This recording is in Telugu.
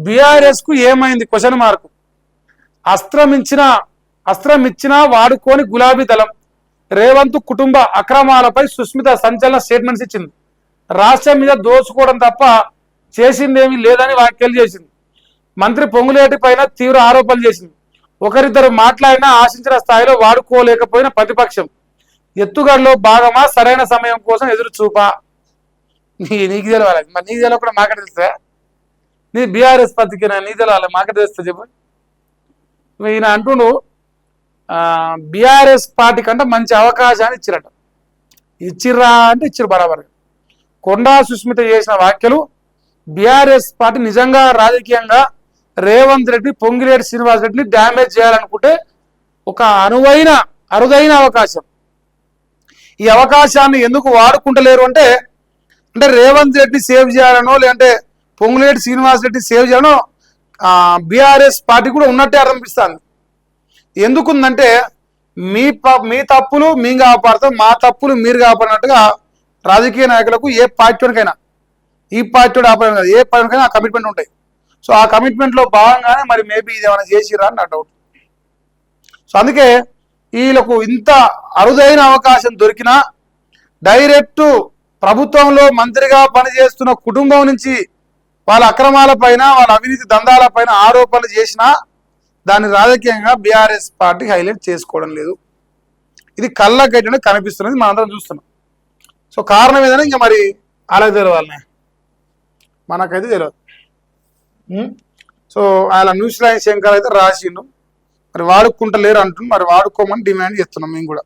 బీఆర్ఎస్ కు ఏమైంది క్వశ్చన్ మార్కు. అస్త్రం ఇచ్చినా వాడుకోని గులాబీ దళం. రేవంత్ కుటుంబ అక్రమాలపై సుస్మిత సంచలన స్టేట్మెంట్స్ ఇచ్చింది. రాష్ట్రం మీద దోచుకోవడం తప్ప చేసిందేమీ లేదని వ్యాఖ్యలు చేసింది. మంత్రి పొంగులేటి పైన తీవ్ర ఆరోపణలు చేసింది. ఒకరిద్దరు మాట్లాడినా ఆశించిన స్థాయిలో వాడుకోలేకపోయిన ప్రతిపక్షం. ఎత్తుగడలో భాగమా, సరైన సమయం కోసం ఎదురు చూపా. నీకు తెలవాలి, మరి నీకు తెలవకుండా మాకే తెలుస్తా? నీ బీఆర్ఎస్ పత్రిక నీకు తెలవాలి, మాకే తెలుస్తా చెప్పు. ఈయన అంటుండు బీఆర్ఎస్ పార్టీ కంటే మంచి అవకాశాన్ని ఇచ్చిరట. ఇచ్చిర్రా అంటే ఇచ్చిరు బరాబర్. కొండా సుస్మిత చేసిన వ్యాఖ్యలు బీఆర్ఎస్ పార్టీ నిజంగా రాజకీయంగా రేవంత్ రెడ్డి, పొంగిరెడ్డి శ్రీనివాస్ రెడ్డిని డ్యామేజ్ చేయాలనుకుంటే ఒక అరుదైన అవకాశం. ఈ అవకాశాన్ని ఎందుకు వాడుకుంటలేరు అంటే రేవంత్ రెడ్డి సేవ్ చేయాలనో లేదంటే పొంగులేటి శ్రీనివాస్ రెడ్డి సేవ్ చేయాలనో బీఆర్ఎస్ పార్టీ కూడా ఉన్నట్టే అనిపిస్తుంది. ఎందుకుందంటే మీ తప్పులు మేము కాపాడతాం, మా తప్పులు మీరు కాపాడినట్టుగా రాజకీయ నాయకులకు ఏ పార్టీకైనా, ఈ పార్టీ ఆపడం కాదు, ఏ పార్టీకైనా ఆ కమిట్మెంట్ ఉంటాయి. సో ఆ కమిట్మెంట్లో భాగంగానే మరి మేబీ ఇది ఏమైనా చేసిరా అని నా డౌట్. సో అందుకే వీళ్ళకు ఇంత అరుదైన అవకాశం దొరికినా డైరెక్ట్ ప్రభుత్వంలో మంత్రిగా పనిచేస్తున్న కుటుంబం నుంచి వాళ్ళ అక్రమాల పైన, వాళ్ళ అవినీతి దందాల పైన ఆరోపణలు చేసినా దాన్ని రాజకీయంగా బీఆర్ఎస్ పార్టీ హైలైట్ చేసుకోవడం లేదు. ఇది కళ్ళగట్టిన కనిపిస్తున్నది, మనందరం చూస్తున్నాం. సో కారణం ఏదైనా ఇంకా మరి అలాగే తెలియాలనే, మనకైతే తెలియదు. సో ఆయన న్యూస్ లైన్ శంకర్ అయితే రాసిండు, మరి వాడుకుంటలేరు అంటున్నాం, మరి వాడుకోమని డిమాండ్ చేస్తున్నాం మేము కూడా.